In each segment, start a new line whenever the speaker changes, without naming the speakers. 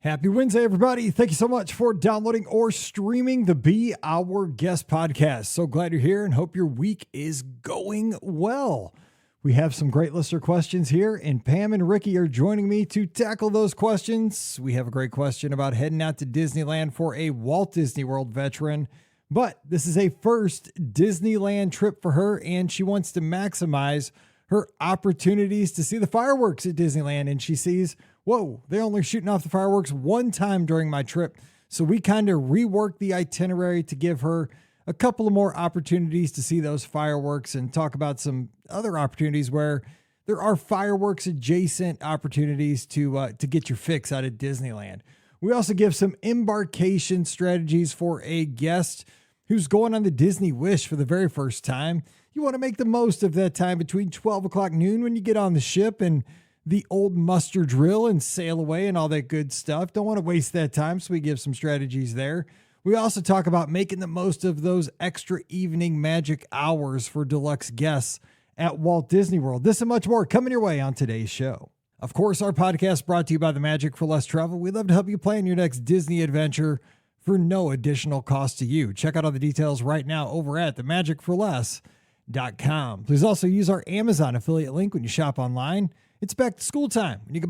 Happy Wednesday, everybody. Thank you so much for downloading or streaming the Be Our Guest podcast. So glad you're here and hope your week is going well. We have some great listener questions here, and Pam and Ricky are joining me to tackle those questions. We have a great question about heading out to Disneyland for a Walt Disney World veteran, but this is a first Disneyland trip for her, and she wants to maximize her opportunities to see the fireworks at Disneyland, and she sees, whoa, they're only shooting off the fireworks one time during my trip. So we kind of reworked the itinerary to give her a couple of more opportunities to see those fireworks and talk about some other opportunities where there are fireworks adjacent opportunities to get your fix out of Disneyland. We also give some embarkation strategies for a guest who's going on the Disney Wish for the very first time. You want to make the most of that time between 12 o'clock noon when you get on the ship and the old muster drill and sail away and all that good stuff. Don't want to waste that time, so we give some strategies there. We also talk about making the most of those extra evening magic hours for deluxe guests at Walt Disney World. This and much more coming your way on today's show. Of course, our podcast brought to you by the Magic for Less Travel. We'd love to help you plan your next Disney adventure for no additional cost to you. Check out all the details right now over at themagicforless.com. Please also use our Amazon affiliate link when you shop online. It's back to school time. When you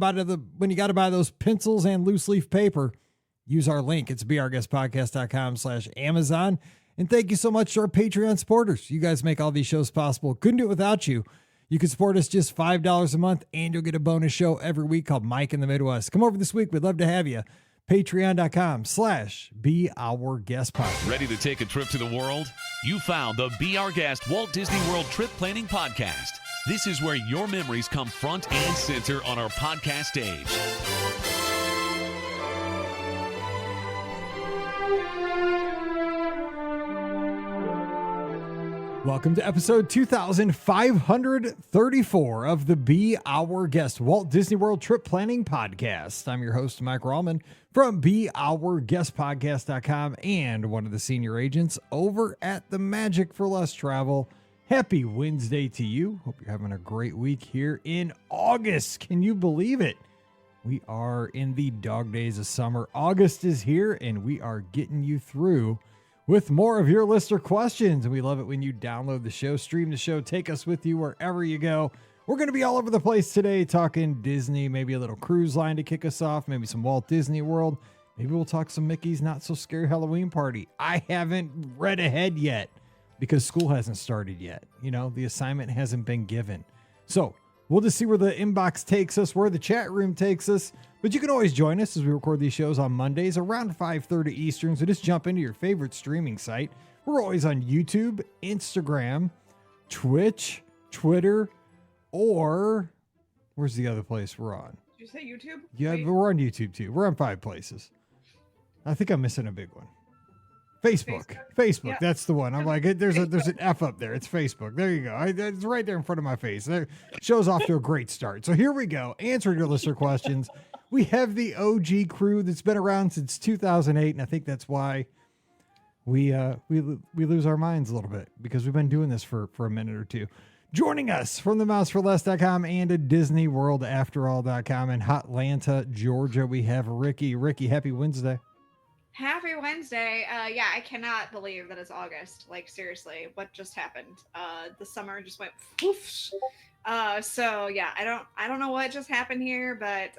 got to buy those pencils and loose leaf paper, use our link. It's beourguestpodcast.com/Amazon. And thank you so much to our Patreon supporters. You guys make all these shows possible. Couldn't do it without you. You can support us just $5 a month, and you'll get a bonus show every week called Mike in the Midwest. Come over this week. We'd love to have you. Patreon.com/beourguestpodcast.
Ready to take a trip to the world? You found the Be Our Guest Walt Disney World Trip Planning Podcast. This is where your memories come front and center on our podcast stage.
Welcome to episode 2534 of the Be Our Guest Walt Disney World Trip Planning Podcast. I'm your host, Mike Rallman from beourguestpodcast.com and one of the senior agents over at the Magic for Less Travel. Happy Wednesday to you. Hope you're having a great week here in August. Can you believe it? We are in the dog days of summer. August is here, and we are getting you through with more of your listener questions. And we love it when you download the show, stream the show, take us with you wherever you go. We're going to be all over the place today, talking Disney, maybe a little cruise line to kick us off, maybe some Walt Disney World. Maybe we'll talk some Mickey's Not So Scary Halloween Party. I haven't read ahead yet because school hasn't started yet. You know, the assignment hasn't been given. So we'll just see where the inbox takes us, where the chat room takes us. But you can always join us as we record these shows on Mondays around 5:30 Eastern. So just jump into your favorite streaming site. We're always on YouTube, Instagram, Twitch, Twitter, or where's the other place we're on?
Did you say YouTube?
Yeah, but we're on YouTube too. We're on 5 places. I think I'm missing a big one. Facebook. Yeah. That's the one. I'm like, there's an F up there. It's Facebook. There you go. It's right there in front of my face. There, show's off to a great start. So here we go. Answering your listener questions. We have the OG crew that's been around since 2008, and I think that's why we lose our minds a little bit, because we've been doing this for a minute or two. Joining us from the mouseforless.com and at DisneyWorldAfterAll.com in Hotlanta, Georgia, we have Ricky. Ricky, happy Wednesday.
Happy Wednesday. Yeah, I cannot believe that it's August. Like, seriously, what just happened? The summer just went whoosh. So yeah, I don't know what just happened here, but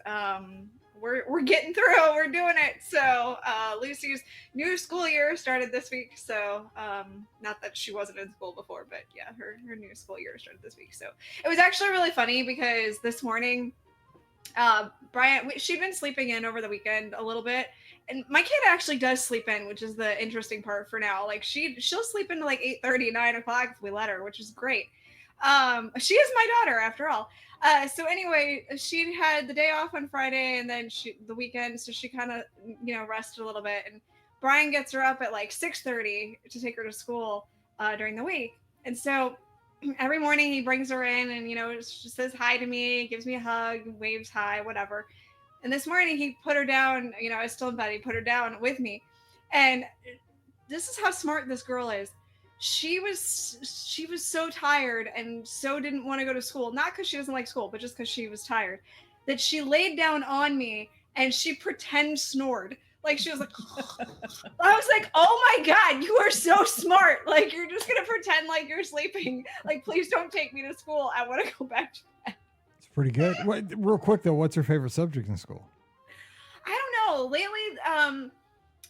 we're getting through. We're doing it. So Lucy's new school year started this week. So not that she wasn't in school before, but yeah, her new school year started this week. So it was actually really funny because this morning, Brian, she'd been sleeping in over the weekend a little bit, and my kid actually does sleep in, which is the interesting part for now. Like she'll sleep into like 8:30, 9 o'clock if we let her, which is great. She is my daughter after all. So anyway, she had the day off on Friday and then the weekend. So she kind of, rested a little bit, and Brian gets her up at like 6:30 to take her to school, during the week. And so every morning he brings her in and, just says hi to me, gives me a hug, waves hi, whatever. And this morning he put her down, I was still in bed. He put her down with me. And this is how smart this girl is. She was so tired and so didn't want to go to school. Not because she doesn't like school, but just because she was tired, that she laid down on me and she pretend snored. Like she was like, I was like, oh my God, you are so smart. Like you're just gonna pretend like you're sleeping. Like please don't take me to school. I want to go back to bed.
It's pretty good. Real quick though, what's her favorite subject in school?
I don't know. Lately,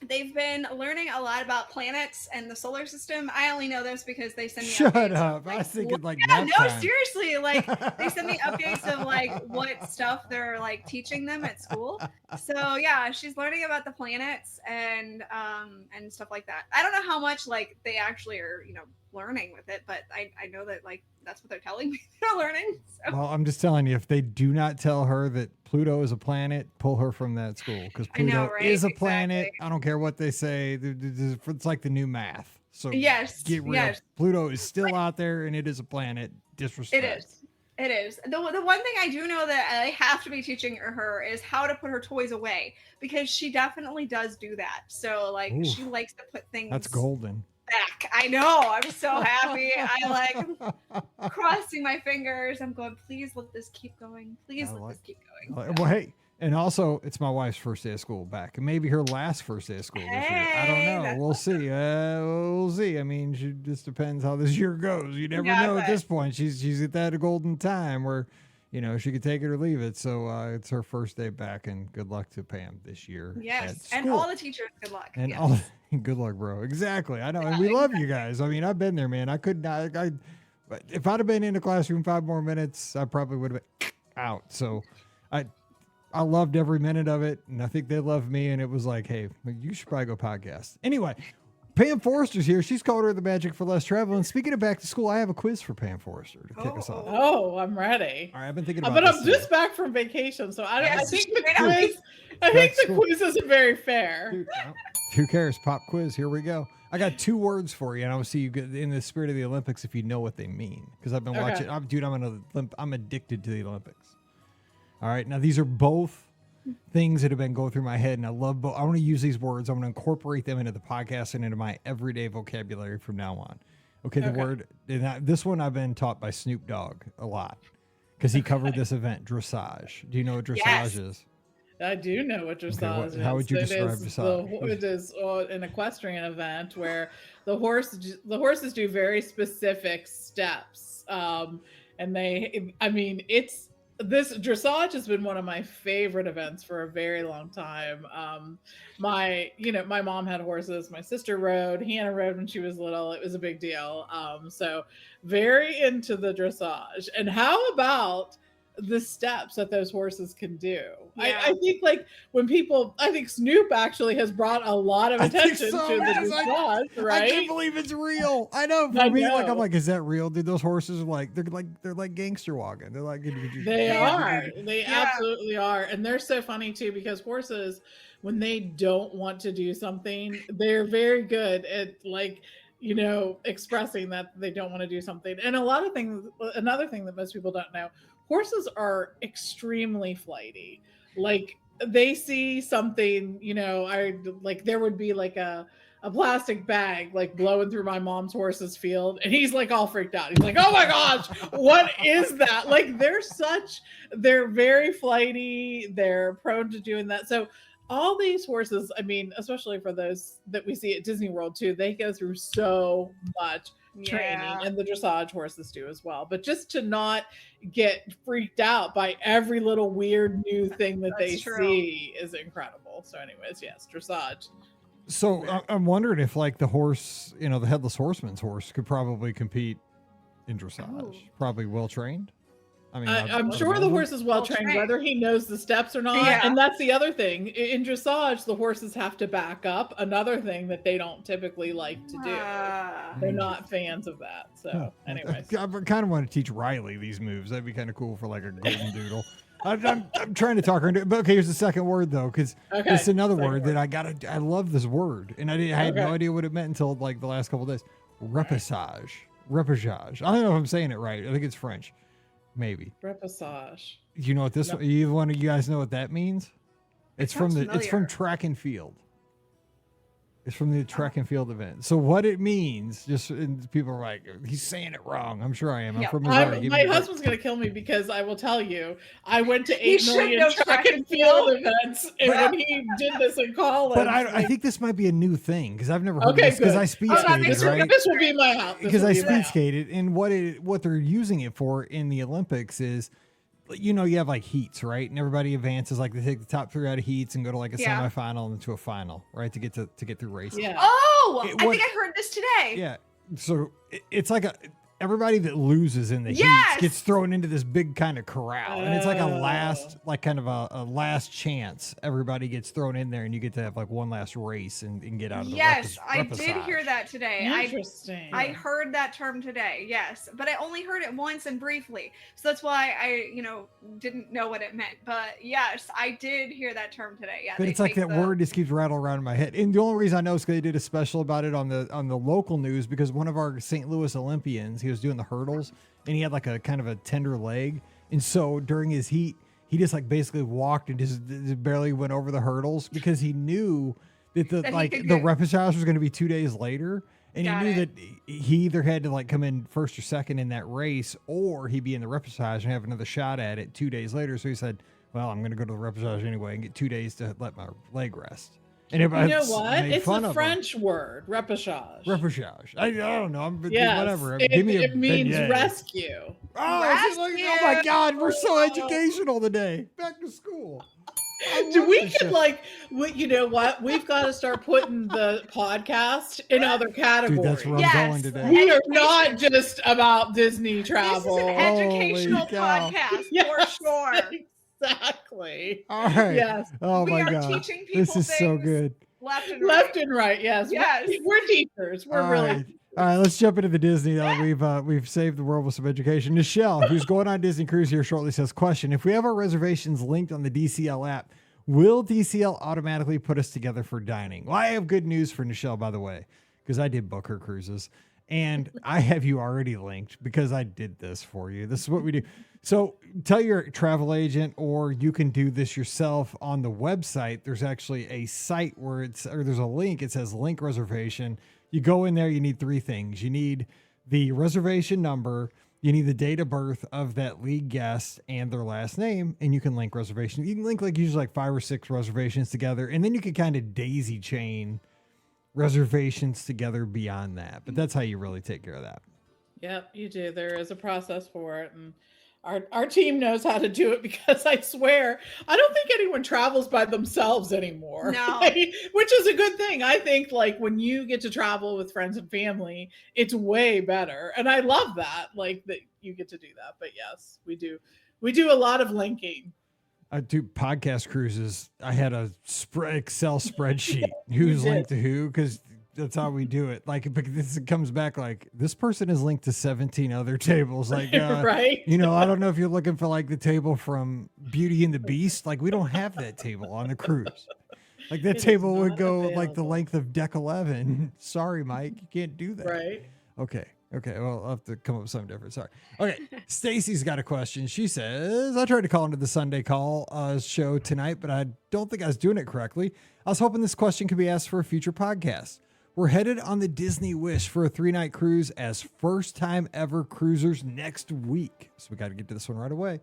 they've been learning a lot about planets and the solar system. I only know this because they send me
Shut
updates
up.
of, like,
I was thinking like
yeah,
nap
no,
time.
seriously. Like they send me updates of like what stuff they're like teaching them at school. So yeah, she's learning about the planets and stuff like that. I don't know how much like they actually are, learning with it, but I know that like that's what they're telling me they're learning. So.
Well, I'm just telling you, if they do not tell her that Pluto is a planet, pull her from that school because Pluto
right?
is a planet.
Exactly.
I don't care what they say. It's like the new math. So
yes,
get real.
Yes.
Pluto is still out there and it is a planet. Disrespect.
It is. It is. The one thing I do know that I have to be teaching her is how to put her toys away because she definitely does do that. So like
Ooh,
she likes to put things
that's golden.
back. I know. I'm so happy. I like crossing my fingers. I'm going, please let this keep going. Please let this keep going.
Well, hey, and also it's my wife's first day of school back, and maybe her last first day of school this year. I don't know. We'll see. We'll see. I mean, it just depends how this year goes. You never know at this point. She's at that golden time where, she could take it or leave it. So it's her first day back, and good luck to Pam this year.
Yes, and all the teachers, good luck.
And
yes.
Good luck, bro. Exactly. I know, and we love you guys. I mean, I've been there, man. I couldn't. If I'd have been in the classroom 5 more minutes, I probably would have been out. So, I loved every minute of it, and I think they loved me. And it was like, hey, you should probably go podcast. Anyway, Pam Forrester's here. She's called her the magic for less travel. And speaking of back to school, I have a quiz for Pam Forrester to kick us off.
Oh, I'm ready.
All right, I've been thinking about
but
this.
I'm just back from vacation, so I think the
quiz.
quiz isn't very fair.
Dude, who cares? Pop quiz. Here we go. I got 2 words for you, and I will see you in the spirit of the Olympics if you know what they mean. Because I've been watching. I'm addicted to the Olympics. All right, now these are both things that have been going through my head, and I love both. I want to use these words. I'm going to incorporate them into the podcast and into my everyday vocabulary from now on. Okay, the word. This one I've been taught by Snoop Dogg a lot because he covered this event, dressage. Do you know what dressage is?
I do know what dressage is.
How would you describe dressage?
It is an equestrian event where the horses do very specific steps, and this dressage has been one of my favorite events for a very long time. My mom had horses. My sister rode. Hannah rode when she was little. It was a big deal. So very into the dressage. And how about the steps that those horses can do?
Yeah.
I think I think Snoop actually has brought a lot of attention to the dressage, right?
I can't believe it's real. I know. For me, I'm like, is that real? Dude, those horses are they're like gangster walking. They're like
they are. They absolutely are. And they're so funny too, because horses, when they don't want to do something, they're very good at expressing that they don't want to do something. And another thing that most people don't know, horses are extremely flighty. Like they see something, there would be like a plastic bag like blowing through my mom's horse's field, and he's like all freaked out. He's like, oh my gosh, what is that? Like they're very flighty. They're prone to doing that. So all these horses, I mean, especially for those that we see at Disney World too, they go through so much training, and the dressage horses do as well. But just to not get freaked out by every little weird new thing that they see is incredible. So anyways, yes, dressage.
So I'm wondering if like the horse, the headless horseman's horse could probably compete in dressage. Probably well trained. I mean,
I'm sure the horse is well trained, whether he knows the steps or not. Yeah. And that's the other thing. In dressage, the horses have to back up. Another thing that they don't typically like to do. They're not fans of that. So, anyways.
I kind of want to teach Riley these moves. That'd be kind of cool for like a golden doodle. I'm trying to talk her into it. But okay, here's the second word though, because it's another word that I love this word. And I had no idea what it meant until like the last couple of days. Repoussage. Repoussage. I don't know if I'm saying it right. I think it's French. Maybe.
Repoussage.
You know what this one? You guys know what that means? It's from track and field. It's from the track and field event. So what it means, and people are like, he's saying it wrong. I'm sure I am. I'm
Yep.
from Missouri.
My husband's going to kill me because I will tell you, I went to
You
8
should
million
know
track and field events, and when he did this in college.
But I think this might be a new thing because I've never heard
Okay,
of this because
good.
I speed
Oh, that
skated,
makes
right?
This will be my house.
Because I speed skated, and what they're using it for in the Olympics is, you have like heats, right? And everybody advances, like they take the top 3 out of heats and go to like a semifinal and to a final, right? To get through races.
Yeah.
Oh, I think I heard this today.
Yeah. So it's like everybody that loses in the
Yes!
heats gets thrown into this big kind of corral, and it's like a last chance. Everybody gets thrown in there, and you get to have like one last race and get out of the
Yes, I did
repechage.
hear that today.
Interesting.
I heard that term today. Yes, but I only heard it once and briefly, so that's why I didn't know what it meant. But yes, I did hear that term today. Yeah,
But it's like that word just keeps rattling around in my head. And the only reason I know is because they did a special about it on the local news, because one of our St. Louis Olympians, he was doing the hurdles and he had like a kind of a tender leg. And so during his heat, he just like basically walked and just barely went over the hurdles because he knew that the repechage was going to be 2 days later. And he knew that he either had to like come in first or second in that race, or he'd be in the repechage and have another shot at it 2 days later. So he said, well, I'm going to go to the repechage anyway and get 2 days to let my leg rest. And everybody,
you know what? It's a French word, repechage.
Repechage. I don't know. Whatever.
It means rescue.
Oh my God, we're so educational today. Back to school.
You know what? We've got to start putting the podcast in other categories.
Dude, that's where I'm going today.
We are not just about Disney travel.
This is an educational podcast for sure.
Exactly.
All right.
Yes.
Oh my God.
Teaching people
this is so good.
Left and right.
Yes.
Yes.
We're teachers. We're
All right, let's jump into the Disney. We've saved the world with some education. Nichelle, who's going on Disney Cruise here shortly, says, question, if we have our reservations linked on the DCL app, will DCL automatically put us together for dining? Well, I have good news for Nichelle, by the way, because I did book her cruises. And I have you already linked because I did this for you. This is what we do. So tell your travel agent, or you can do this yourself on the website. There's actually a site where there's a link. It says link reservation. You go in there, you need 3 things. You need the reservation number, you need the date of birth of that lead guest and their last name, and you can link reservations. You can link usually 5 or 6 reservations together, and then you can kind of daisy chain reservations together beyond that. But that's how you really take care of that.
Yep, you do. There is a process for it, and our team knows how to do it, because I swear I don't think anyone travels by themselves anymore.
No.
Which is a good thing. I think when you get to travel with friends and family, it's way better, and I love that that you get to do that. But yes, we do a lot of linking.
I do podcast cruises. I had a Excel spreadsheet who's linked to who, because that's how we do it. Because it comes back this person is linked to 17 other tables.
Right.
I don't know if you're looking for the table from Beauty and the Beast. We don't have that table on the cruise. That table would go
available.
the length of deck 11. Sorry, Mike, you can't do that.
Right.
Okay. Well, I'll have to come up with something different. Sorry. Okay. Stacy's got a question. She says, I tried to call into the Sunday Call show tonight, but I don't think I was doing it correctly. I was hoping this question could be asked for a future podcast. We're headed on the Disney Wish for a 3-night cruise as first time ever cruisers next week. So we got to get to this one right away.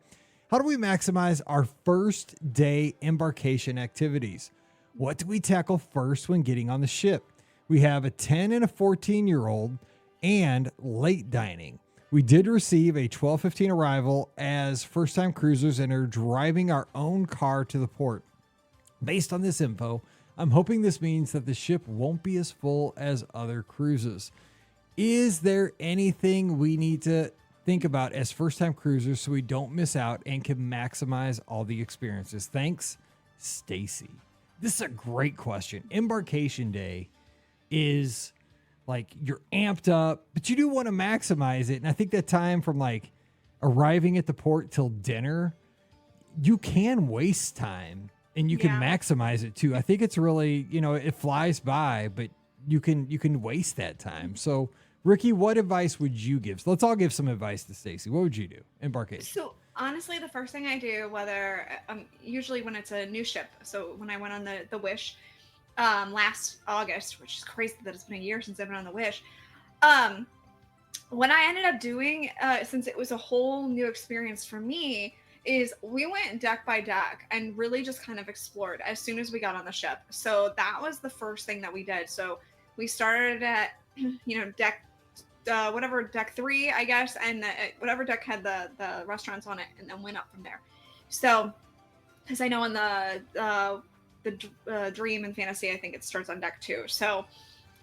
How do we maximize our first day embarkation activities? What do we tackle first when getting on the ship? We have a 10 and a 14-year-old and late dining. We did receive a 12:15 arrival as first-time cruisers and are driving our own car to the port. Based on this info, I'm hoping this means that the ship won't be as full as other cruises. Is there anything we need to think about as first-time cruisers so we don't miss out and can maximize all the experiences? Thanks, Stacy. This is a great question. Embarkation day is you're amped up, but you do want to maximize it. And I think that time from arriving at the port till dinner, you can waste time and you can maximize it too. I think it's really, it flies by, but you can waste that time. So Ricky, what advice would you give? So let's all give some advice to Stacy. What would you do? Embarkation.
So honestly, the first thing I do, whether usually when it's a new ship, so when I went on the Wish, last August, which is crazy that it's been a year since I've been on the Wish. Um, what I ended up doing, since it was a whole new experience for me, is we went deck by deck and really just kind of explored as soon as we got on the ship. So that was the first thing that we did. So we started at, deck, whatever deck 3, I guess, and whatever deck had the restaurants on it, and then went up from there. So, because I know in the Dream and Fantasy, I think it starts on deck 2. So,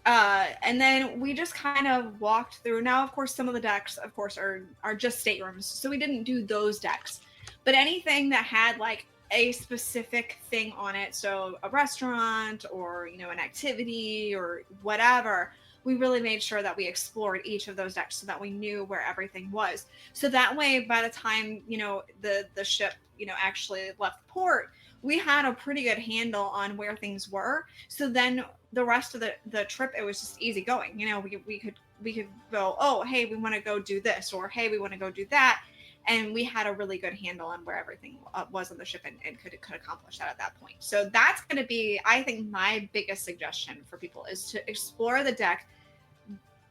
and then we just kind of walked through. Now, of course, some of the decks, of course, are just staterooms, so we didn't do those decks. But anything that had like a specific thing on it, so a restaurant or an activity or whatever, we really made sure that we explored each of those decks so that we knew where everything was. So that way, by the time the ship actually left port, we had a pretty good handle on where things were. So then the rest of the trip, it was just easy going. We could go, oh, hey, we want to go do this, or hey, we want to go do that. And we had a really good handle on where everything was on the ship, and could accomplish that at that point. So that's going to be, I think, my biggest suggestion for people is to explore the deck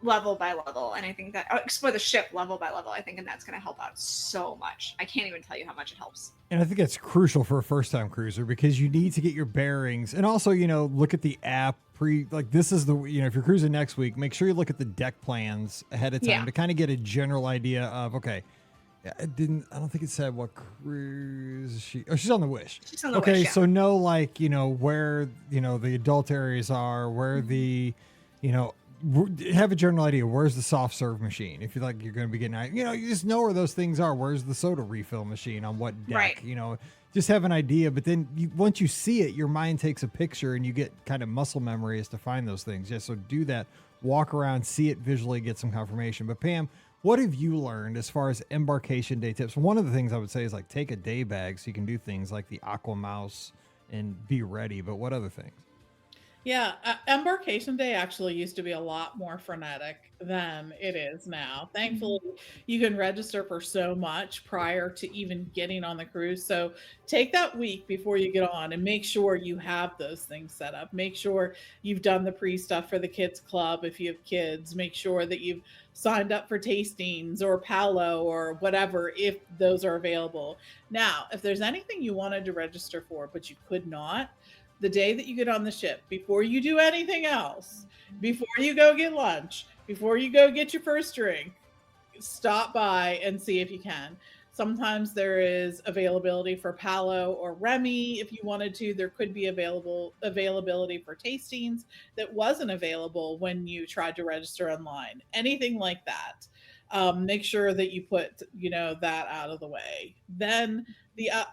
level by level. And I think that explore the ship level by level, I think, and that's going to help out so much. I can't even tell you how much it helps.
And I think that's crucial for a first-time cruiser, because you need to get your bearings, and also, look at the app this is the, if you're cruising next week, make sure you look at the deck plans ahead of time to kind of get a general idea of, okay, I don't think it said what cruise she's on the Wish.
She's on the Wish, yeah.
So know, where, the adult areas are, where the, have a general idea. Where's the soft serve machine? If you're you're going to be getting, you just know where those things are. Where's the soda refill machine on what deck?
Right.
Just have an idea. But then once you see it, your mind takes a picture and you get kind of muscle memory as to find those things. Yeah. So do that. Walk around, see it visually, get some confirmation. But Pam, what have you learned as far as embarkation day tips? One of the things I would say is take a day bag so you can do things like the Aqua Mouse and be ready. But what other things?
Yeah, embarkation day actually used to be a lot more frenetic than it is now. Thankfully, you can register for so much prior to even getting on the cruise. So take that week before you get on and make sure you have those things set up. Make sure you've done the pre-stuff for the kids club if you have kids. Make sure that you've signed up for tastings or Palo or whatever, if those are available. Now, if there's anything you wanted to register for but you could not, the day that you get on the ship, before you do anything else, before you go get lunch, before you go get your first drink, stop by and see if you can. Sometimes there is availability for Palo or Remy. If you wanted to, there could be availability for tastings that wasn't available when you tried to register online. Anything like that. Make sure that you put, that out of the way. Then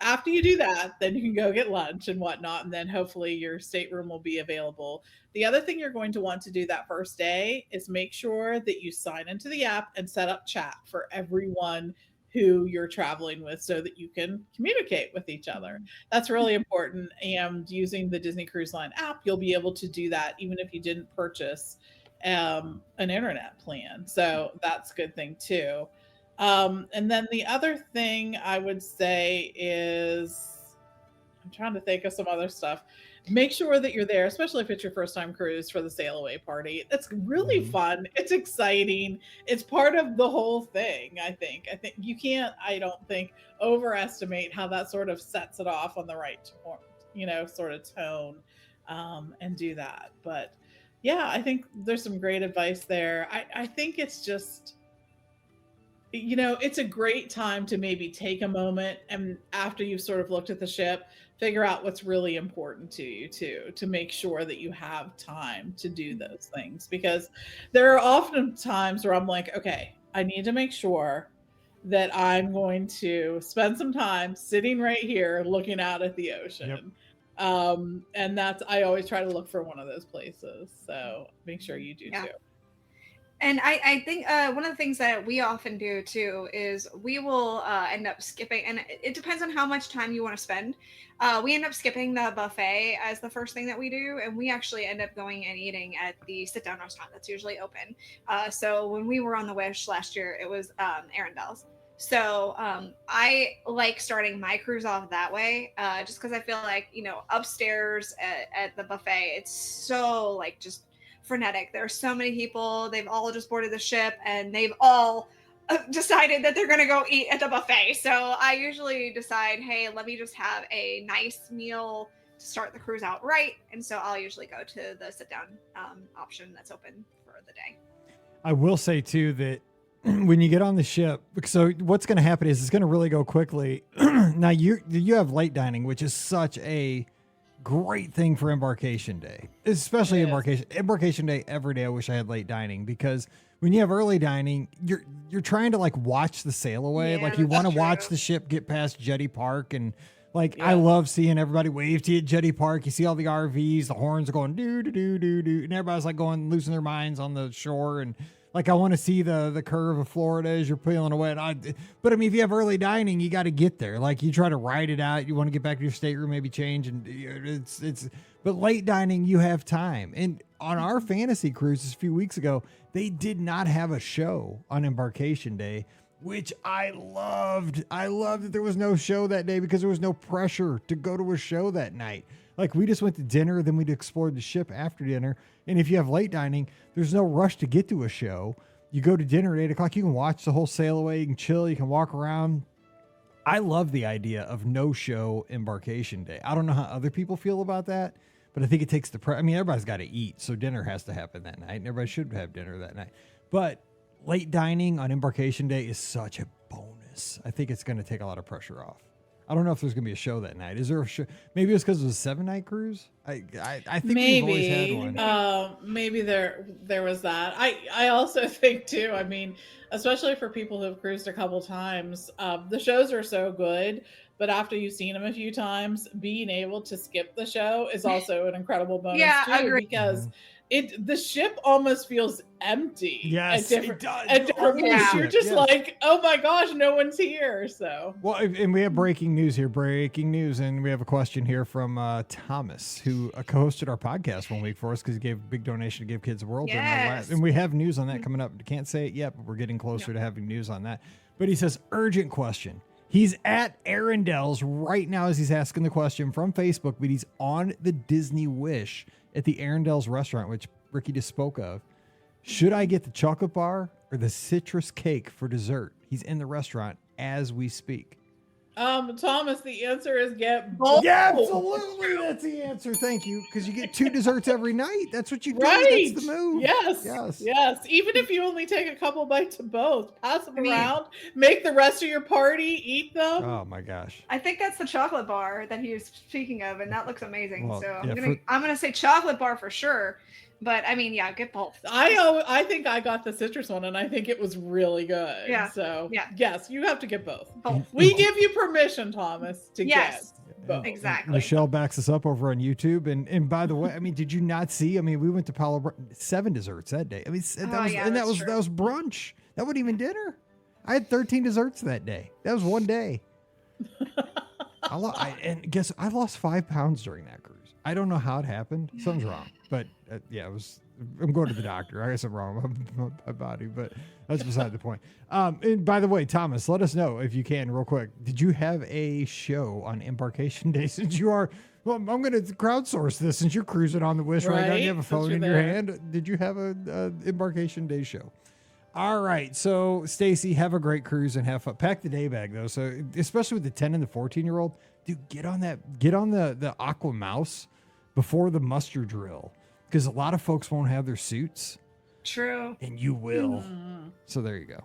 after you do that, then you can go get lunch and whatnot, and then hopefully your stateroom will be available. The other thing you're going to want to do that first day is make sure that you sign into the app and set up chat for everyone who you're traveling with so that you can communicate with each other. That's really important. And using the Disney Cruise Line app, you'll be able to do that even if you didn't purchase an internet plan. So that's a good thing too. And then the other thing I would say is, I'm trying to think of some other stuff. Make sure that you're there, especially if it's your first time cruise, for the sail away party. It's really fun. It's exciting. It's part of the whole thing. I think you can't, I don't think, overestimate how that sort of sets it off on the right, sort of tone, and do that. But yeah, I think there's some great advice there. I think it's just, it's a great time to maybe take a moment, and after you've sort of looked at the ship, figure out what's really important to you too, to make sure that you have time to do those things. Because there are often times where I'm like, okay, I need to make sure that I'm going to spend some time sitting right here looking out at the ocean.
Yep.
And I always try to look for one of those places. So make sure you do too.
And I think one of the things that we often do too is we will end up skipping, and it depends on how much time you want to spend. We end up skipping the buffet as the first thing that we do, and we actually end up going and eating at the sit-down restaurant that's usually open. So when we were on the Wish last year, it was Arundel's. So I like starting my cruise off that way, just because I feel like, upstairs at the buffet, it's so like just frenetic. There are so many people. They've all just boarded the ship and they've all decided that they're going to go eat at the buffet. So I usually decide, hey, let me just have a nice meal to start the cruise out right. And so I'll usually go to the sit down option that's open for the day.
I will say too that when you get on the ship, so what's going to happen is it's going to really go quickly. Now you have late dining, which is such a great thing for Embarkation Day, especially Embarkation Day. Every day I wish I had late dining, because when you have early dining, you're trying to like watch the sail away.
Yeah,
like you want to
that's
watch
true.
the ship get past Jetty Park, and like I love seeing everybody wave to you at Jetty Park. You see all the RVs, the horns are going do do do do do, and everybody's like going losing their minds on the shore. And like I want to see the curve of Florida as you're peeling away. But I mean, if you have early dining, you got to get there. Like you try to ride it out. You want to get back to your stateroom, maybe change, and it's. But late dining, you have time. And on our fantasy cruises a few weeks ago, they did not have a show on Embarkation Day, which I loved. I loved that there was no show that day because there was no pressure to go to a show that night. Like we just went to dinner, then we'd explored the ship after dinner. And if you have late dining, there's no rush to get to a show. You go to dinner at 8 o'clock, you can watch the whole sail away, you can chill, you can walk around. I love the idea of no show Embarkation Day. I don't know how other people feel about that, but I think it takes I mean, everybody's got to eat, so dinner has to happen that night, and everybody should have dinner that night. But late dining on Embarkation Day is such a bonus. I think it's going to take a lot of pressure off. I don't know if there's going to be a show that night. Is there a show? Maybe it's because it was a 7-night cruise. I think we've always had one.
Maybe there was that. I also think too, I mean, especially for people who have cruised a couple times, the shows are so good, but after you've seen them a few times, being able to skip the show is also an incredible bonus too,
agree.
Because the ship almost feels empty.
Yes,
it does. At different points, you're just like, oh my gosh, no one's here. So
well, and we have breaking news here. And we have a question here from Thomas, who co-hosted our podcast one week for us because he gave a big donation to Give Kids the World.
Yes.
And we have news on that coming up. Can't say it yet, but we're getting closer to having news on that. But he says, urgent question. He's at Arundel's right now as he's asking the question from Facebook, but he's on the Disney Wish at the Arundel's restaurant, which Ricky just spoke of. Should I get the chocolate bar or the citrus cake for dessert? He's in the restaurant as we speak.
Thomas, the answer is get both.
Yeah, absolutely. That's the answer. Thank you. Because you get 2 desserts every night. That's what you do.
Right.
That's the move.
Yes. Even if you only take a couple bites of both, pass them around, make the rest of your party eat them.
Oh my gosh.
I think that's the chocolate bar that he was speaking of, and that looks amazing.
Well,
so
yeah,
I'm gonna say chocolate bar for sure. But I mean, yeah, get both.
I think I got the citrus one, and I think it was really good.
Yeah.
So
yeah,
yes, you have to get both.
Both.
We give you permission, Thomas, to get both.
Exactly.
Michelle backs us up over on YouTube. And by the way, I mean, did you not see? I mean, we went to Palo 7 desserts that day. I mean, that was brunch. That wasn't even dinner. I had 13 desserts that day. That was one day. And guess I lost 5 pounds during that cruise. I don't know how it happened. Something's wrong. But it was. I'm going to the doctor. I got something wrong with my body, but that's beside the point. And by the way, Thomas, let us know if you can, real quick. Did you have a show on Embarkation Day? Since you are, well, I'm going to crowdsource this since you're cruising on the Wish right now. You have a phone in your hand. Did you have a Embarkation Day show? All right. So, Stacy, have a great cruise and have fun. Pack the day bag though. So, especially with the 10 and the 14-year-old, dude, get on the Aqua Mouse before the muster drill. Because a lot of folks won't have their suits.
True.
And you will. So there you go.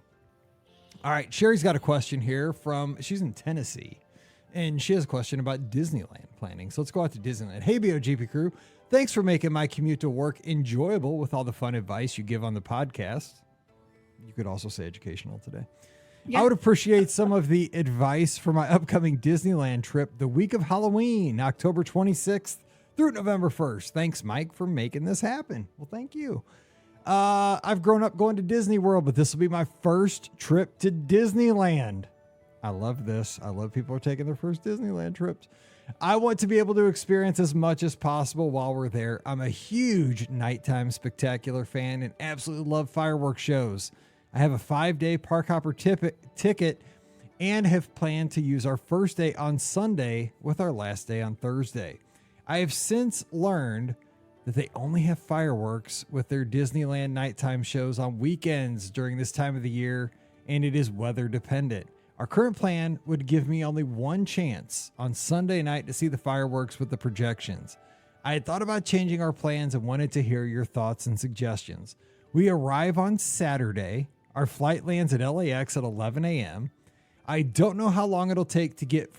All right. Sherry's got a question here she's in Tennessee. And she has a question about Disneyland planning. So let's go out to Disneyland. Hey, BOGP crew. Thanks for making my commute to work enjoyable with all the fun advice you give on the podcast. You could also say educational today. Yeah. I would appreciate some of the advice for my upcoming Disneyland trip the week of Halloween, October 26th. Through November 1st. Thanks, Mike, for making this happen. Well, thank you. I've grown up going to Disney World, but this will be my first trip to Disneyland. I love this. I love people who are taking their first Disneyland trips. I want to be able to experience as much as possible while we're there. I'm a huge nighttime spectacular fan and absolutely love fireworks shows. I have a 5-day park hopper ticket and have planned to use our first day on Sunday with our last day on Thursday. I have since learned that they only have fireworks with their Disneyland nighttime shows on weekends during this time of the year, and it is weather dependent. Our current plan would give me only one chance on Sunday night to see the fireworks with the projections. I had thought about changing our plans and wanted to hear your thoughts and suggestions. We arrive on Saturday. Our flight lands at LAX at 11 a.m. I don't know how long it'll take to get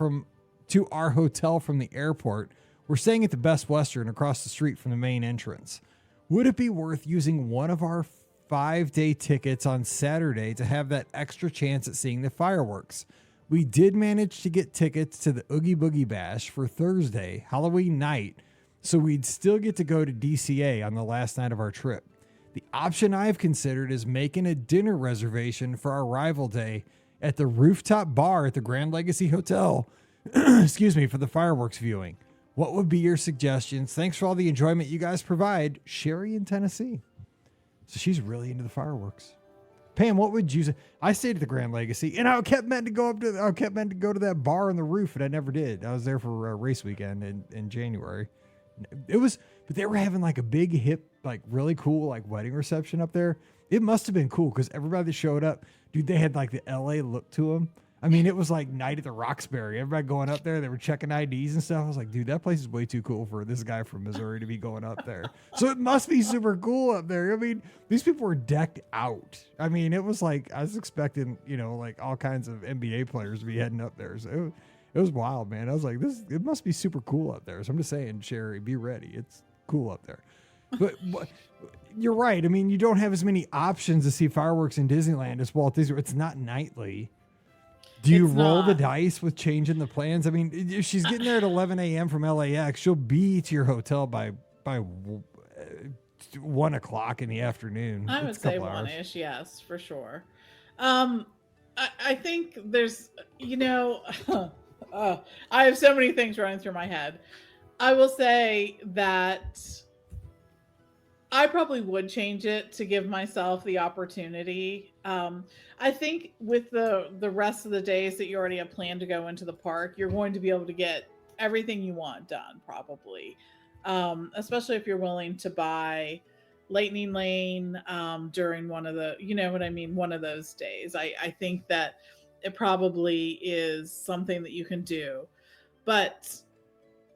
to our hotel from the airport. We're staying at the Best Western across the street from the main entrance. Would it be worth using one of our 5-day tickets on Saturday to have that extra chance at seeing the fireworks? We did manage to get tickets to the Oogie Boogie Bash for Thursday, Halloween night, so we'd still get to go to DCA on the last night of our trip. The option I've considered is making a dinner reservation for our arrival day at the rooftop bar at the Grand Legacy Hotel, excuse me, for the fireworks viewing. What would be your suggestions? Thanks for all the enjoyment you guys provide. Sherry in Tennessee. So she's really into the fireworks. Pam, what would you say? I stayed at the Grand Legacy, and I kept meant to go to that bar on the roof, and I never did. I was there for a race weekend in January. But they were having like a big hip, like really cool, like wedding reception up there. It must have been cool because everybody that showed up, dude, they had like the LA look to them. I mean, it was like night at the Roxbury. Everybody going up there, they were checking IDs and stuff. I was like, dude, that place is way too cool for this guy from Missouri to be going up there. So it must be super cool up there. I mean, these people were decked out. I mean, it was like, I was expecting, like all kinds of NBA players to be heading up there. So it was wild, man. I was like, it must be super cool up there. So I'm just saying, Sherry, be ready. It's cool up there. But you're right. I mean, you don't have as many options to see fireworks in Disneyland as Walt Disney. It's not nightly. Do you roll the dice with changing the plans? I mean, if she's getting there at 11 a.m. from LAX, she'll be to your hotel by 1 o'clock in the afternoon.
I would say 1-ish, yes, for sure. I think there's, I have so many things running through my head. I will say that I probably would change it to give myself the opportunity. I think with the rest of the days that you already have planned to go into the park, you're going to be able to get everything you want done, probably. Especially if you're willing to buy Lightning Lane during one of the, one of those days. I think that it probably is something that you can do. But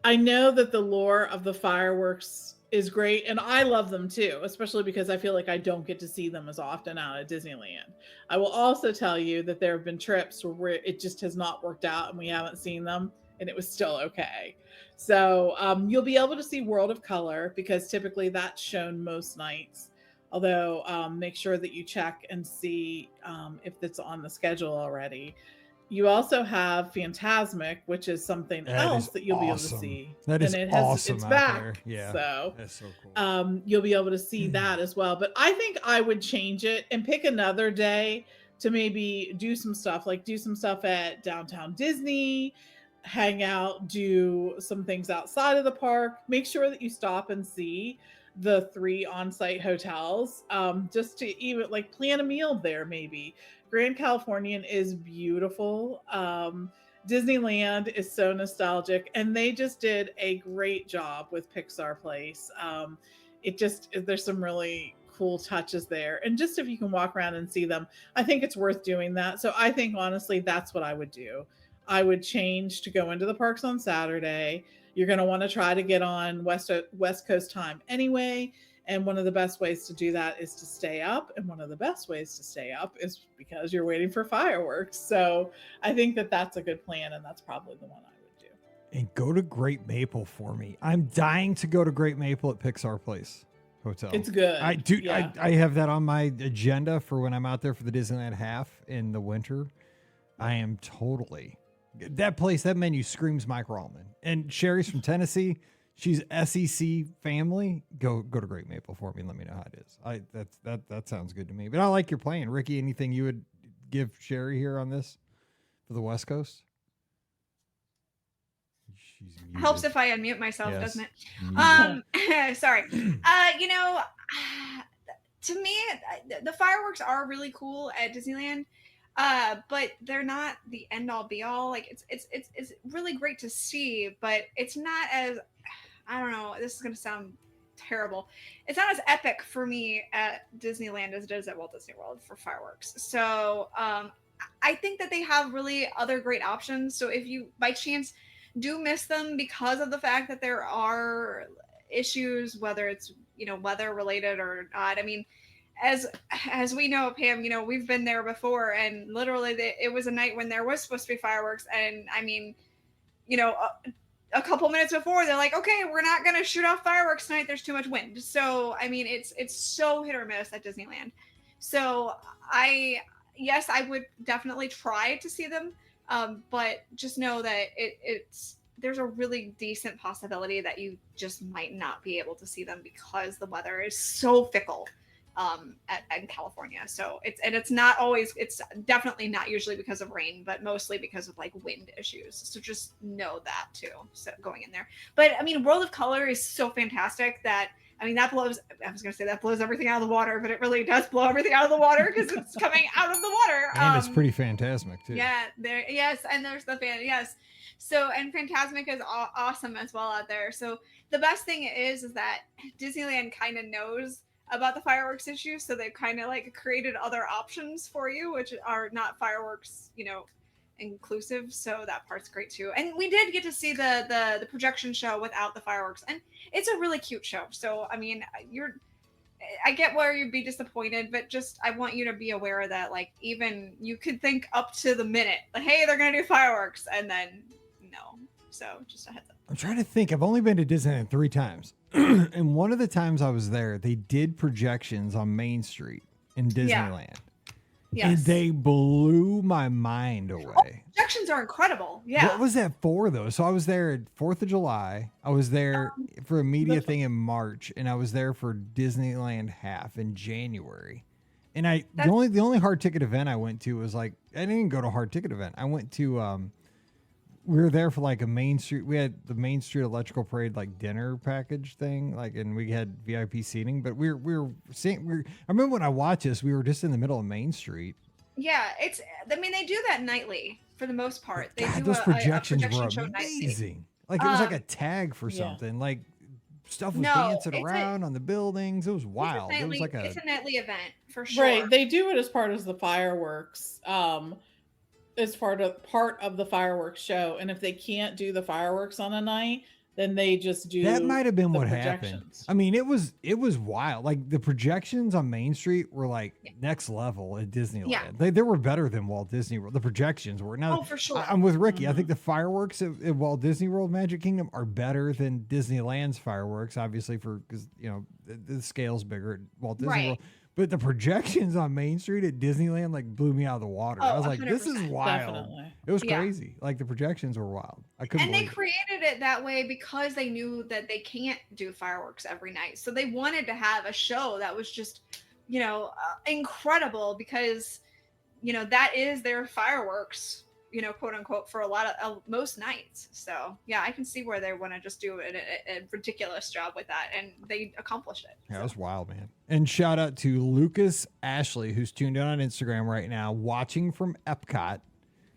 I know that the lore of the fireworks is great, and I love them too, especially because I feel like I don't get to see them as often out at Disneyland. I will also tell you that there have been trips where it just has not worked out and we haven't seen them, and it was still okay. So you'll be able to see World of Color because typically that's shown most nights. Although make sure that you check and see if it's on the schedule already. You also have Phantasmic, which is something else that you'll be able to see.
That is awesome.
It's back.
There. Yeah.
So
that's so cool.
You'll be able to see that as well. But I think I would change it and pick another day to maybe do some stuff at Downtown Disney, hang out, do some things outside of the park. Make sure that you stop and see the 3 on-site hotels, just to even like plan a meal there maybe. Grand Californian is beautiful. Disneyland is so nostalgic, and they just did a great job with Pixar Place. There's some really cool touches there. And just if you can walk around and see them, I think it's worth doing that. So I think honestly, that's what I would do. I would change to go into the parks on Saturday. You're going to want to try to get on West Coast time anyway. And one of the best ways to do that is to stay up. And one of the best ways to stay up is because you're waiting for fireworks. So I think that that's a good plan. And that's probably the one I would do.
And go to Great Maple for me. I'm dying to go to Great Maple at Pixar Place Hotel.
It's good.
I do. Yeah. I have that on my agenda for when I'm out there for the Disneyland half in the winter. I am totally... That place, that menu screams Mike Rallman. And Sherry's from Tennessee. She's SEC family. Go to Great Maple for me and let me know how it is. That sounds good to me. But I like your plan. Ricky, anything you would give Sherry here on this for the West Coast? She's muted.
Helps if I unmute myself,
Yes.
doesn't it? Sorry. To me, the fireworks are really cool at Disneyland. But they're not the end all be all. Like it's really great to see, but it's not as, I don't know, this is gonna sound terrible. It's not as epic for me at Disneyland as it is at Walt Disney World for fireworks. So I think that they have really other great options. So if you by chance do miss them because of the fact that there are issues, whether it's, you know, weather related or not. I mean, as we know, Pam, you know, we've been there before, and literally it was a night when there was supposed to be fireworks, and I mean, you know, a couple minutes before they're like, okay, we're not going to shoot off fireworks tonight, there's too much wind. So I mean, it's so hit or miss at Disneyland. So yes, I would definitely try to see them, but just know that it's there's a really decent possibility that you just might not be able to see them because the weather is so fickle in California. So it's not always, it's definitely not usually because of rain, but mostly because of like wind issues. So just know that too. So going in there, but I mean, World of Color is so fantastic that, I mean, that blows, I was going to say that blows everything out of the water, but it really does blow everything out of the water because it's coming out of the water.
And it's pretty phantasmic too.
Yeah, yes, and there's the fan, yes. So, and Phantasmic is awesome as well out there. So the best thing is that Disneyland kind of knows about the fireworks issue, so they've kind of like created other options for you, which are not fireworks, you know, inclusive. So that part's great too. And we did get to see the projection show without the fireworks, and it's a really cute show. So I mean, I get where you'd be disappointed, but just I want you to be aware that like even you could think up to the minute, like, hey, they're gonna do fireworks, and then no. So just a heads up.
I'm trying to think. I've only been to Disneyland 3 times. And one of the times I was there, they did projections on Main Street in Disneyland.
Yes.
And they blew my mind away.
Projections are incredible. Yeah.
What was that for, though? So I was there at 4th of July. I was there for a media thing in March, and I was there for Disneyland half in January. And the only hard ticket event I went to was like, I didn't go to a hard ticket event. I went to we were there for like a Main Street. We had the Main Street Electrical Parade like dinner package thing, like, and we had VIP seating. But we were seeing. I remember when I watched this, we were just in the middle of Main Street.
Yeah, I mean, they do that nightly for the most part. They do
those projections
projection
were
show
amazing.
nightly.
Like it was like a tag for something. Like stuff was dancing around on the buildings. It was wild. It was like
it's a nightly event for sure.
Right, they do it as part of the fireworks. As part of the fireworks show, and if they can't do the fireworks on a night, then they just do
that. Might have been what happened. I mean, it was wild. Like the projections on Main Street were like next level at Disneyland. Yeah. They were better than Walt Disney World. The projections were. Now,
for sure.
I'm with Ricky. I think the fireworks at Walt Disney World Magic Kingdom are better than Disneyland's fireworks, obviously, because you know the scale's bigger at Walt Disney World. But the projections on Main Street at Disneyland like blew me out of the water. I was like, 100%. This is wild. Definitely. It was crazy. Like the projections were wild. I couldn't believe it.
And they created it that way because they knew that they can't do fireworks every night. So they wanted to have a show that was just, you know, incredible because, you know, that is their fireworks, you know, quote unquote, for a lot of most nights. So yeah, I can see where they want to just do a ridiculous job with that, and they accomplished it.
Yeah, it was wild, man. And shout out to Lucas Ashley, who's tuned in on Instagram right now, watching from Epcot,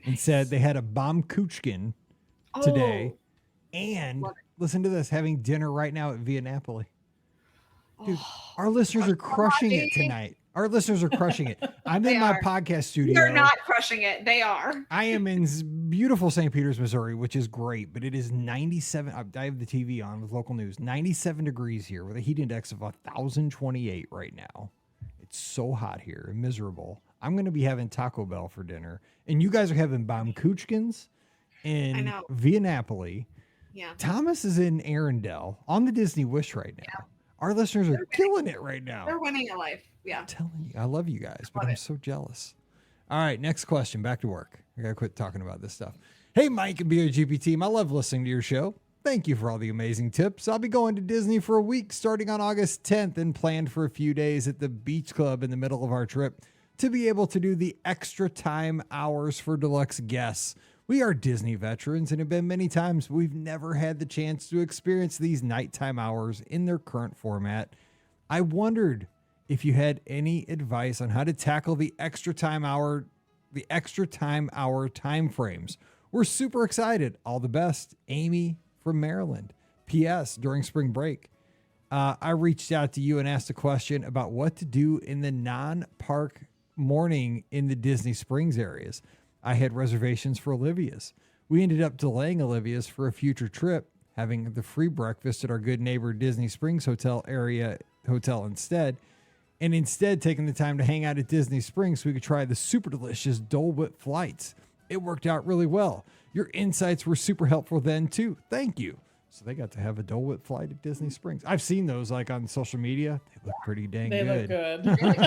and said they had a Bamkuchkin today, and listen to this, having dinner right now at Via Napoli. Dude, our listeners are crushing it tonight. Our listeners are crushing it. I'm in my podcast studio.
They're not crushing it. They are.
I am in beautiful St. Peters, Missouri, which is great, but it is 97. I have the TV on with local news. 97 degrees here with a heat index of 1,028 right now. It's so hot here and miserable. I'm going to be having Taco Bell for dinner, and you guys are having Bamkuchkins in Via Napoli.
Yeah.
Thomas is in Arendelle on the Disney Wish right now. Yeah. Our listeners are killing it right now.
They're winning a life. Yeah.
I'm telling you, I love you guys, but I'm so jealous. All right, next question. Back to work. I got to quit talking about this stuff. Hey, Mike and BOGP team. I love listening to your show. Thank you for all the amazing tips. I'll be going to Disney for a week starting on August 10th and planned for a few days at the beach club in the middle of our trip to be able to do the extra time hours for deluxe guests. We are Disney veterans and have been many times, but we've never had the chance to experience these nighttime hours in their current format. I wondered if you had any advice on how to tackle the extra time hour the extra time hour time frames. We're super excited. All the best, Amy from Maryland. P.S. During spring break, I reached out to you and asked a question about what to do in the non-park morning in the Disney Springs areas. I had reservations for Olivia's. We ended up delaying Olivia's for a future trip, having the free breakfast at our good neighbor Disney Springs hotel instead, and instead taking the time to hang out at Disney Springs so we could try the super delicious Dole Whip flights. It worked out really well. Your insights were super helpful then too. Thank you. So they got to have a Dole Whip flight at Disney Springs. I've seen those like on social media. They look pretty dang good.
They look good.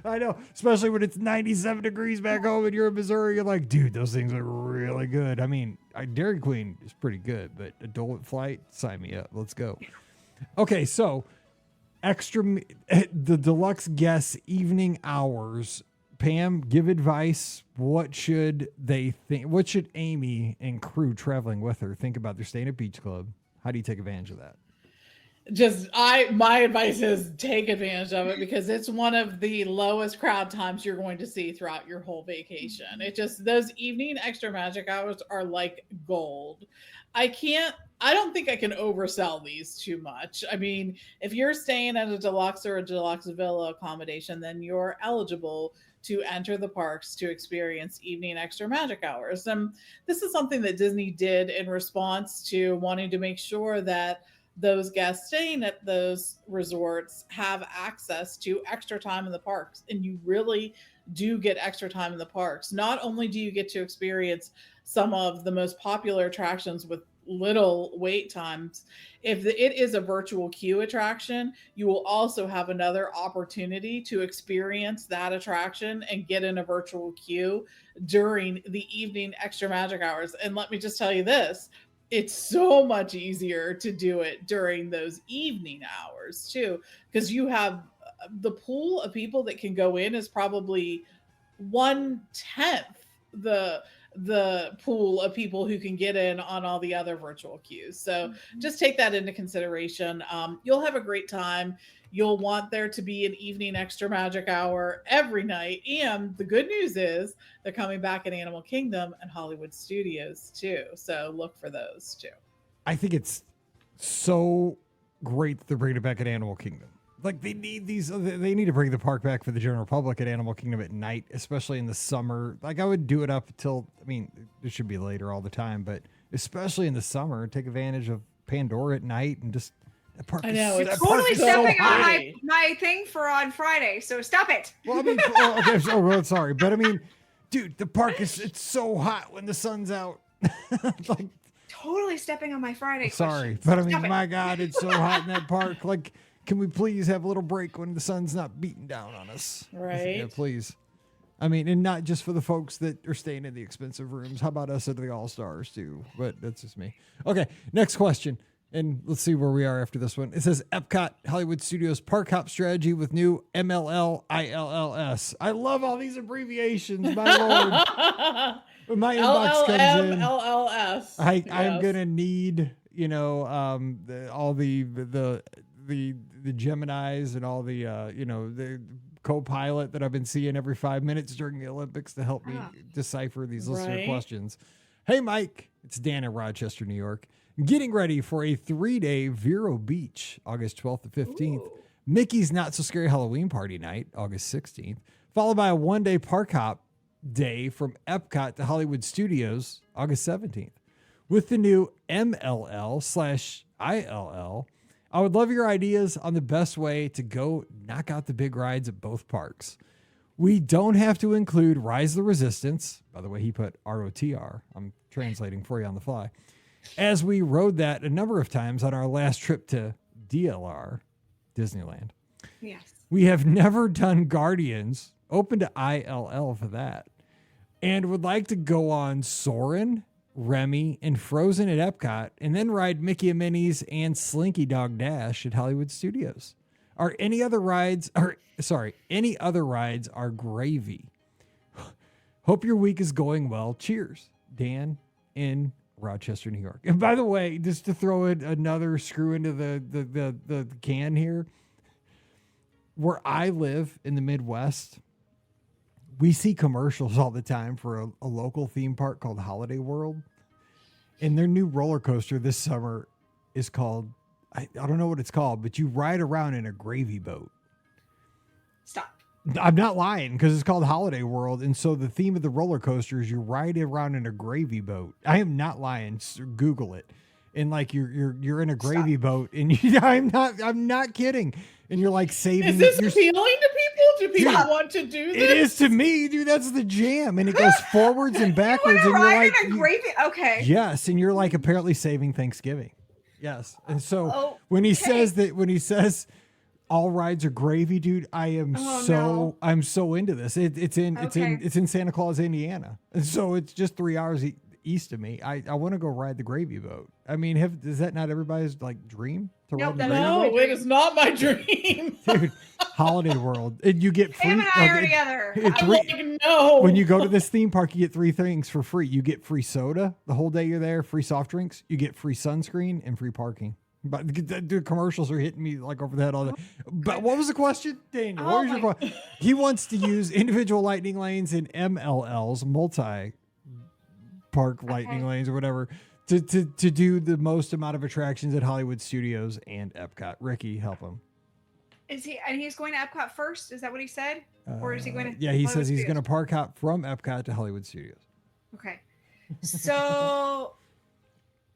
I know, especially when it's 97 degrees back home and you're in Missouri. You're like, dude, those things are really good. I mean, Dairy Queen is pretty good, but a Dole Whip flight, sign me up. Let's go. Okay, so the deluxe guest evening hours. Pam, give advice. What should they think? What should Amy and crew traveling with her think about? They're staying at Beach Club. How do you take advantage of that?
My advice is take advantage of it because it's one of the lowest crowd times you're going to see throughout your whole vacation. Those evening extra magic hours are like gold. I don't think I can oversell these too much. I mean, if you're staying at a deluxe or a deluxe villa accommodation, then you're eligible to enter the parks to experience evening extra magic hours. And this is something that Disney did in response to wanting to make sure that those guests staying at those resorts have access to extra time in the parks. And you really do get extra time in the parks. Not only do you get to experience some of the most popular attractions with little wait times, if it is a virtual queue attraction, you will also have another opportunity to experience that attraction and get in a virtual queue during the evening extra magic hours. And let me just tell you this, it's so much easier to do it during those evening hours too, because you have the pool of people that can go in is probably 1/10 the pool of people who can get in on all the other virtual queues. So just take that into consideration. You'll have a great time. You'll want there to be an evening extra magic hour every night. And the good news is they're coming back at Animal Kingdom and Hollywood Studios too. So look for those too.
I think it's so great that they're bringing it back at Animal Kingdom. Like they need to bring the park back for the general public at Animal Kingdom at night, especially in the summer. Like I would do it up until, I mean, it should be later all the time, but especially in the summer, take advantage of Pandora at night and just that park.
I know,
is,
it's
that park
Totally
is
stepping on
high.
my thing for on Friday, so stop it.
Well, I mean, sorry, but I mean, dude, the park it's so hot when the sun's out. Like,
Totally stepping on my Friday.
sorry,
questions.
but I mean,
Stop it.
my God, it's so hot in that park. Like, can we please have a little break when the sun's not beating down on us?
Right.
Yeah, please. I mean, and not just for the folks that are staying in the expensive rooms. How about us at the All-Stars too? But that's just me. Okay, next question. And let's see where we are after this one. It says Epcot Hollywood Studios Park Hop strategy with new MLL ILLS. I love all these abbreviations, my lord. When my inbox comes in,
LLS.
I'm gonna need, all the Geminis and all the the co-pilot that I've been seeing every 5 minutes during the Olympics to help me decipher these listener questions. Hey Mike, it's Dan in Rochester, New York. Getting ready for a 3-day Vero Beach, August 12th to 15th. Ooh. Mickey's Not So Scary Halloween Party Night, August 16th. Followed by a 1-day park hop day from Epcot to Hollywood Studios, August 17th. With the new MLL/ILL, I would love your ideas on the best way to go knock out the big rides at both parks. We don't have to include Rise of the Resistance. By the way, he put ROTR. I'm translating for you on the fly. As we rode that a number of times on our last trip to DLR, Disneyland.
Yes.
We have never done Guardians, open to ILL for that, and would like to go on Soarin', Remy, and Frozen at Epcot, and then ride Mickey and Minnie's and Slinky Dog Dash at Hollywood Studios. Any other rides are gravy. Hope your week is going well. Cheers. Dan in Rochester, New York. And by the way, just to throw in another screw into the can here, where I live in the Midwest, we see commercials all the time for a local theme park called Holiday World. And their new roller coaster this summer is called, I don't know what it's called, but you ride around in a gravy boat.
Stop.
I'm not lying, because it's called Holiday World. And so the theme of the roller coaster is you ride around in a gravy boat. I am not lying. Google it. And like you're in a gravy boat, and I'm not kidding. And you're like saving.
Is this appealing to people? Do people want to do this?
It is to me, dude. That's the jam, and it goes forwards and backwards.
You
and you're like,
in a gravy? Okay.
Yes, and you're like apparently saving Thanksgiving. Yes, and so when he says all rides are gravy, dude, I am I'm so into this. It's in Santa Claus, Indiana, and so it's just 3 hours east of me. I want to go ride the gravy boat. I mean, is that not everybody's like dream to ride the gravy boat?
No, it is not my dream.
Dude, Holiday World, and you get free.
Sam and I are together.
No.
When you go to this theme park, you get 3 things for free. You get free soda the whole day you're there, free soft drinks. You get free sunscreen and free parking. But the commercials are hitting me like over the head all day. But what was the question, Daniel? What was your question? He wants to use individual lightning lanes and MLLs, multi-park lightning lanes or whatever, to do the most amount of attractions at Hollywood Studios and Epcot. Ricky, help him.
He's going to Epcot first? Is that what he said? Or is he going to?
Yeah, he says he's going to park hop from Epcot to Hollywood Studios.
Okay. So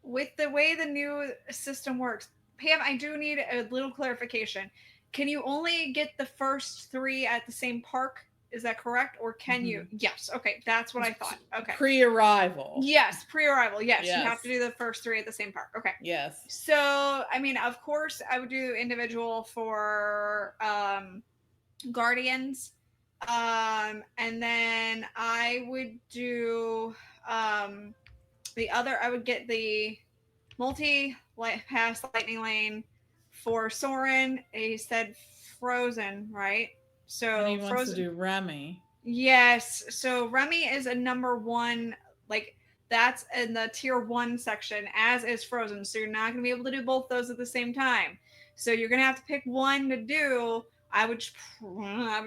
with the way the new system works, Pam, I do need a little clarification. Can you only get the first 3 at the same park? Is that correct? Or can you? Yes. Okay. That's what I thought. Okay.
Pre-arrival.
Yes. Pre-arrival. Yes. You have to do the first 3 at the same park. Okay.
Yes.
So, I mean, of course, I would do individual for Guardians. And then I would do I would get the multi-pass lightning lane for Soarin'. He said Frozen, right? So
and he wants to do Remy.
Yes. So Remy is a number 1, like that's in the tier 1 section, as is Frozen. So you're not going to be able to do both those at the same time. So you're going to have to pick one to do. I would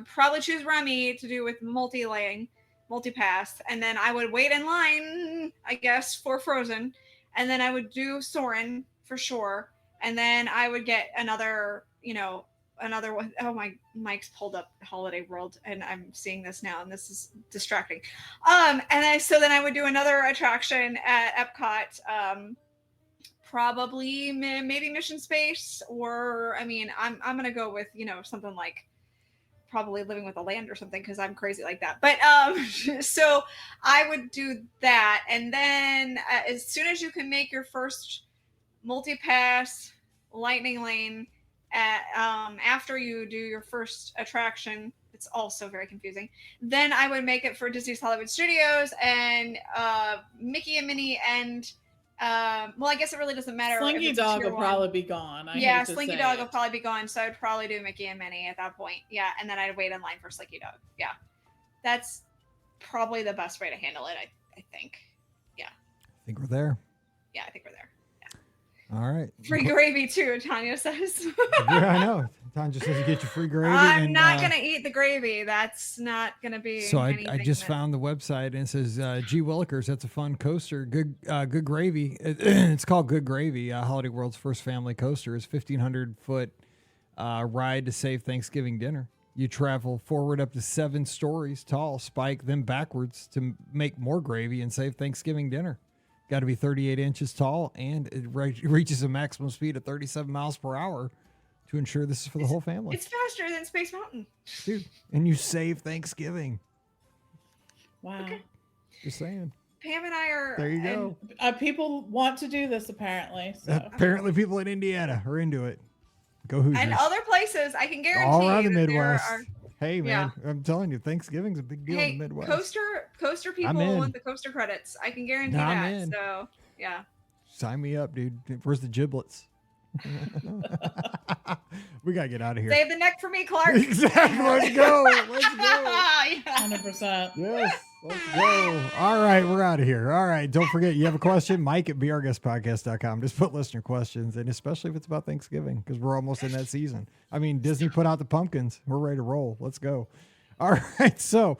probably choose Remy to do with multi-pass. And then I would wait in line, I guess, for Frozen. And then I would do Soarin' for sure. And then I would get another one. Oh, my mic's pulled up Holiday World, and I'm seeing this now, and this is distracting. And then I would do another attraction at Epcot, probably maybe Mission Space, or I mean, I'm gonna go with something like probably Living with the Land or something, because I'm crazy like that. But so I would do that, and then as soon as you can make your first multi-pass lightning lane. After you do your first attraction, it's also very confusing. Then I would make it for Disney's Hollywood Studios and Mickey and Minnie and well, I guess it really doesn't matter.
Slinky Dog will probably be gone.
Slinky Dog will probably be gone, so I'd probably do Mickey and Minnie at that point. Yeah, and then I'd wait in line for Slinky Dog. Yeah, that's probably the best way to handle it. I think. Yeah.
I think we're there.
Yeah, I think we're there.
All right.
Free gravy too, Tanya says.
Yeah, I know. Tanya says you get your free gravy.
I'm not going to eat the gravy. That's not going to be.
So I just found the website, and it says, G. Willikers, that's a fun coaster. Good gravy. It's called Good Gravy. Holiday World's first family coaster is 1,500-foot ride to save Thanksgiving dinner. You travel forward up to 7 stories tall, spike, then backwards to make more gravy and save Thanksgiving dinner. Got to be 38 inches tall, and it reaches a maximum speed of 37 miles per hour to ensure this is for the whole family.
It's faster than Space Mountain.
Dude, and you save Thanksgiving.
Wow. Okay.
Just saying.
Pam and I are...
There you go.
People want to do this, apparently. So.
Apparently people in Indiana are into it. Go Hoosiers.
And other places, I can guarantee
all around the Midwest.
There are...
Hey, man, I'm telling you, Thanksgiving's a big deal in the Midwest.
Coaster people want the coaster credits. I can guarantee that. So, yeah.
Sign me up, dude. Where's the giblets? We got to get out of here.
Save the neck for me, Clark.
Exactly. Let's go. Let's go.
100%.
Yes. Let's go. All right. We're out of here. All right. Don't forget, you have a question, Mike at beourguestpodcast.com. Just put listener questions, and especially if it's about Thanksgiving, because we're almost in that season. I mean, Disney put out the pumpkins. We're ready to roll. Let's go. All right. So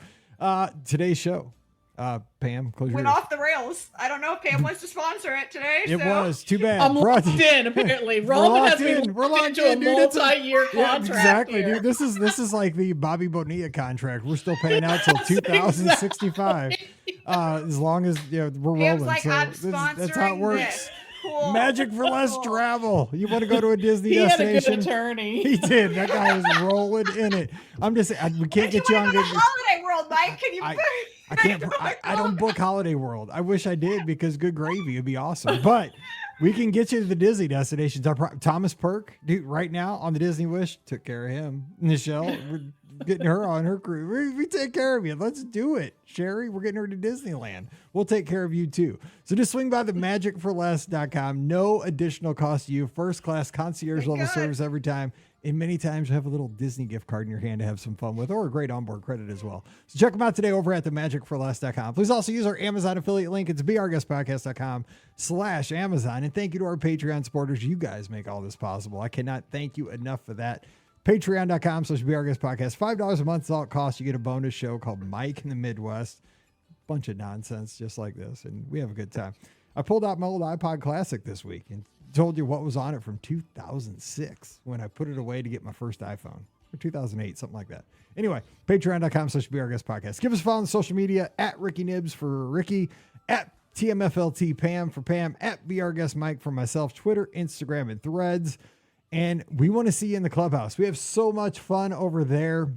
Today's show. Pam, close your
Went
ears.
off the rails. I don't know if Pam wants to sponsor it today.
It
so.
was too bad.
I'm
Brought
locked
to-
in, apparently.
We're
Roman has
locked
me
in. We're
locked
locked
into
in,
a
dude. It's a-
multi-year
Yeah,
contract
exactly,
here.
dude. This is like the Bobby Bonilla contract. We're still paying out till 2065, as long as we're
Pam's
rolling.
like,
so
I'm
that's how it
sponsoring
works.
this. Cool.
Magic for less
Cool.
travel. You want to go to a Disney
He had a
destination?
good attorney.
He did. That guy is rolling in it. I'm just saying, we can't
If you
get you on
want to go
good.
to Holiday World, Mike, can you?
I can't. I don't book Holiday World. I wish I did because good gravy would be awesome. But we can get you to the Disney destinations. Thomas Perk, dude, right now on the Disney Wish, took care of him. Michelle, we're getting her on her cruise. We take care of you. Let's do it. Sherry, we're getting her to Disneyland. We'll take care of you too. So just swing by the magicforless.com. No additional cost to you. First class concierge level service every time. And many times you have a little Disney gift card in your hand to have some fun with, or a great onboard credit as well. So check them out today over at themagicforless.com. Please also use our Amazon affiliate link. It's beourguestpodcast.com/Amazon. And thank you to our Patreon supporters. You guys make all this possible. I cannot thank you enough for that. Patreon.com/beourguestpodcast. $5 a month is all it costs. You get a bonus show called Mike in the Midwest. Bunch of nonsense just like this. And we have a good time. I pulled out my old iPod Classic this week and told you what was on it from 2006 when I put it away to get my first iPhone, or 2008, something like that. Anyway, patreon.com/beourguestpodcast. Give us a follow on social media at Ricky Nibs for Ricky, at TMFLT Pam for Pam, at BeOurGuest Mike for myself, Twitter, Instagram, and Threads. And we want to see you in the clubhouse. We have so much fun over there,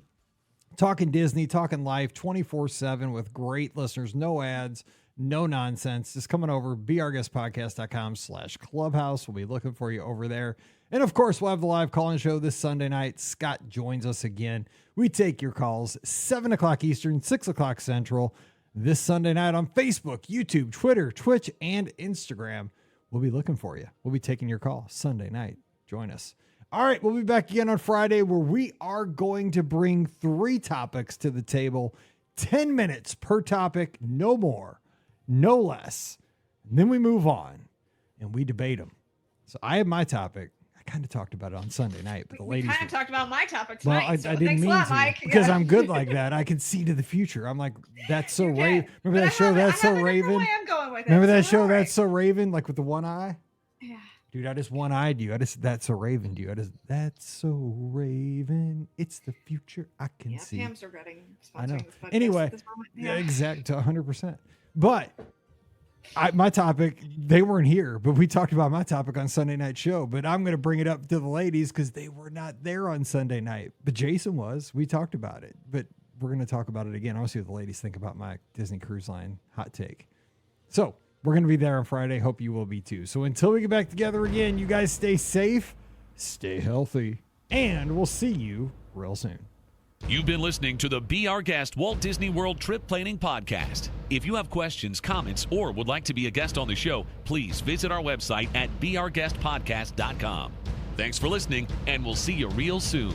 talking Disney, talking life 24/7 with great listeners, no ads, no nonsense. Just coming over, beourguestpodcast.com/clubhouse. We'll be looking for you over there. And of course, we'll have the live call-in show this Sunday night. Scott joins us again. We take your calls 7 o'clock Eastern, 6 o'clock Central this Sunday night on Facebook, YouTube, Twitter, Twitch, and Instagram. We'll be looking for you. We'll be taking your call Sunday night. Join us. All right, we'll be back again on Friday where we are going to bring 3 topics to the table, 10 minutes per topic, no more. No less. And then we move on and we debate them. So I have my topic. I kind of talked about it on Sunday night, but the ladies
kind of talked about my topic
well,
tonight.
I didn't
thanks
mean
a lot,
to
Mike.
because I'm good like that. I can see to the future. I'm like, that's so Raven. Remember that show, That's So Raven?
I'm going with it,
Remember that
so
show,
all right.
That's So Raven, like with the one eye?
Yeah.
Dude, I just one-eyed you. That's so Raven, dude. That's so Raven. It's the future I can
Yeah,
see.
Pam's regretting sponsoring
I know.
this podcast
Anyway,
at this moment.
yeah, exact 100%. But my topic, they weren't here, but we talked about my topic on Sunday night show. But I'm going to bring it up to the ladies because they were not there on Sunday night. But Jason was. We talked about it. But we're going to talk about it again. I want to see what the ladies think about my Disney Cruise Line hot take. So we're going to be there on Friday. Hope you will be too. So until we get back together again, you guys stay safe, stay healthy, and we'll see you real soon.
You've been listening to the Be Our Guest Walt Disney World Trip Planning Podcast. If you have questions, comments, or would like to be a guest on the show, please visit our website at beourguestpodcast.com. Thanks for listening, and we'll see you real soon.